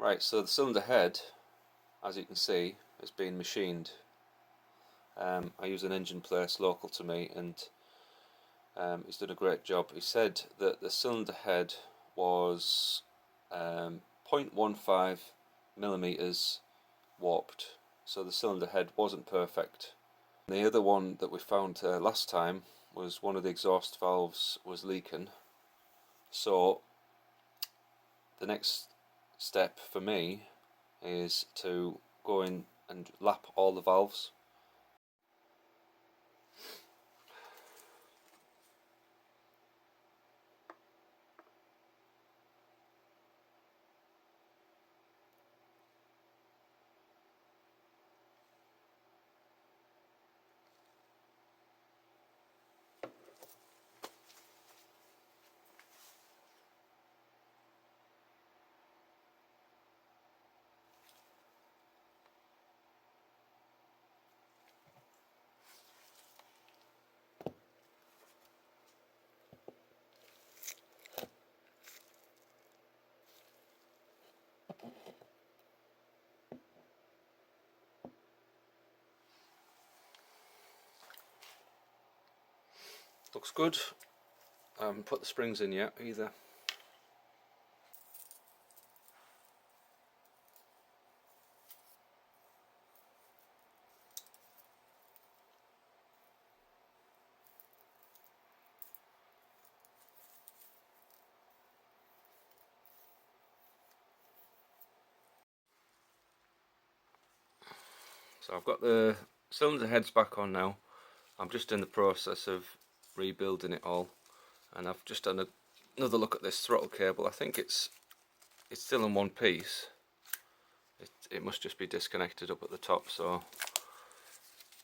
Right, so the cylinder head, as you can see, has been machined. I use an engine place local to me, and he's done a great job. He said that the cylinder head was 0.15 millimeters warped, so the cylinder head wasn't perfect. The other one that we found last time was one of the exhaust valves was leaking, so the next step for me is to go in and lap all the valves. Looks good. I haven't put the springs in yet either. So I've got the cylinder heads back on now. I'm just in the process of rebuilding it all, and I've just done another look at this throttle cable. I think it's still in one piece. It must just be disconnected up at the top, so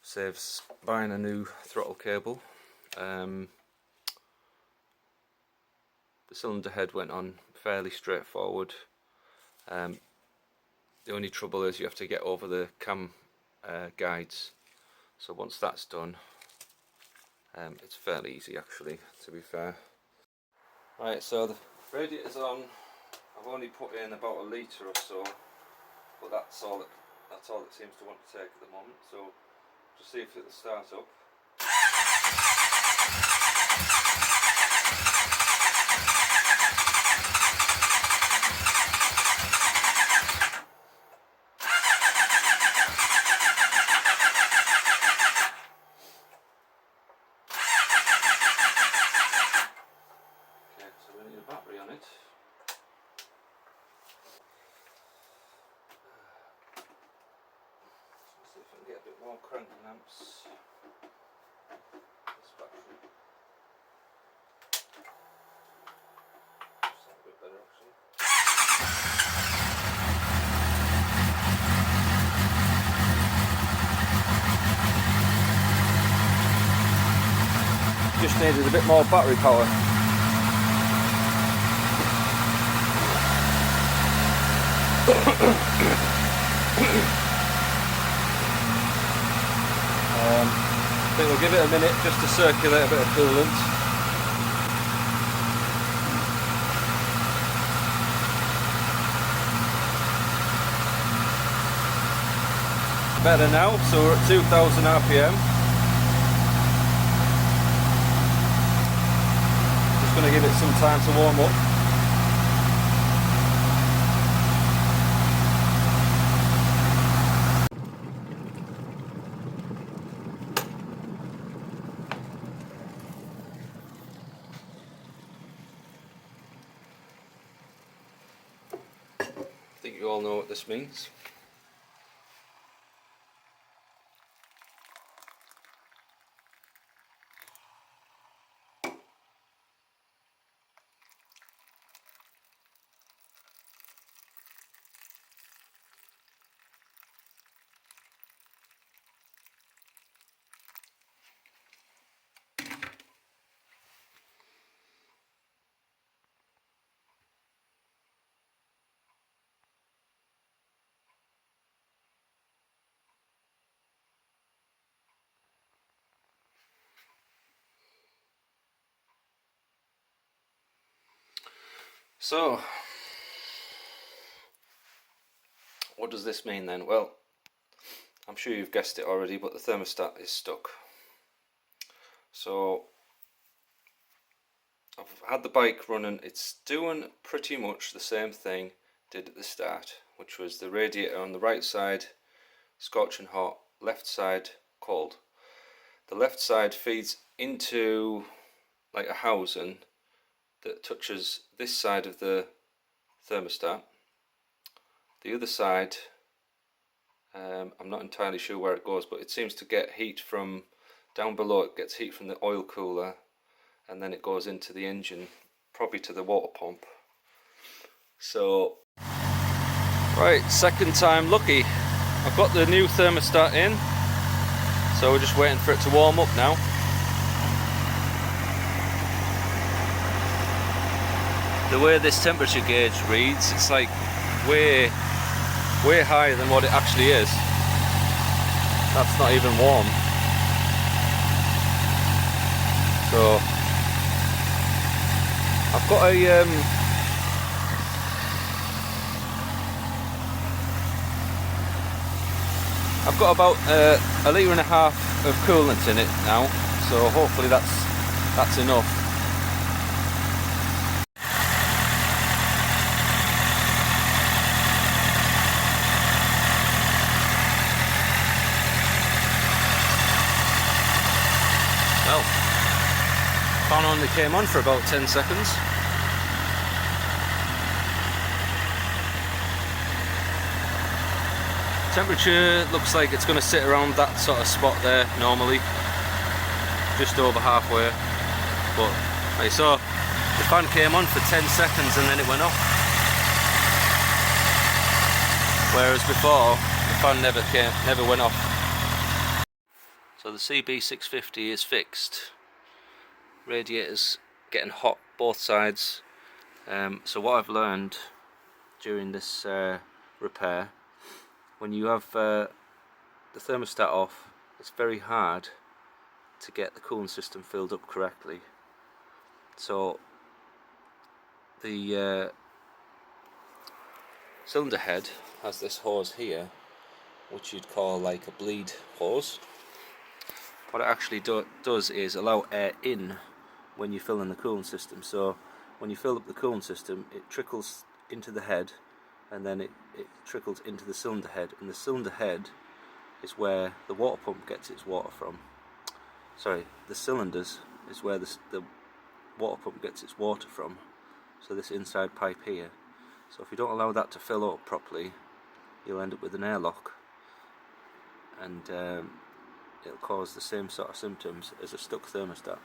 saves buying a new throttle cable. The cylinder head went on fairly straightforward. The only trouble is you have to get over the cam guides, so once that's done, it's fairly easy actually, to be fair. Right, so the radiator's on. I've only put in about a litre or so, but that's all it seems to want to take at the moment, so just see if it'll start up. Okay, so we need a battery on it. Let's see if I can get a bit more cranking amps. This battery. Just a bit better actually. Just needed a bit more battery power. I think we'll give it a minute just to circulate a bit of coolant. Better now, so we're at 2000 RPM. Just going to give it some time to warm up. I think you all know what this means. So what does this mean then? Well, I'm sure you've guessed it already, but the thermostat is stuck. So I've had the bike running. It's doing pretty much the same thing did at the start, which was the radiator on the right side scorching hot, left side cold. The left side feeds into like a housing that touches this side of the thermostat. The other side, I'm not entirely sure where it goes, but it seems to get heat from down below. It gets heat from the oil cooler, and then it goes into the engine, probably to the water pump. So, right, second time lucky. I've got the new thermostat in, so we're just waiting for it to warm up now. The way this temperature gauge reads, it's like way higher than what it actually is. That's not even warm. So I've got about a litre and a half of coolant in it now, so hopefully that's enough. Well, fan only came on for about 10 seconds. Temperature looks like it's going to sit around that sort of spot there normally, just over halfway, but like so, the fan came on for 10 seconds and then it went off, whereas before the fan never went off. So the CB650 is fixed, radiator's getting hot both sides. So what I've learned during this repair, when you have the thermostat off, it's very hard to get the cooling system filled up correctly. So the cylinder head has this hose here, which you'd call like a bleed hose. What it actually does is allow air in when you fill in the cooling system. So when you fill up the cooling system, it trickles into the head, and then it trickles into the cylinder head, and the cylinder head is where the water pump gets its water from. Sorry, the cylinders is where the water pump gets its water from, so this inside pipe here. So if you don't allow that to fill up properly, you'll end up with an airlock, and it'll cause the same sort of symptoms as a stuck thermostat.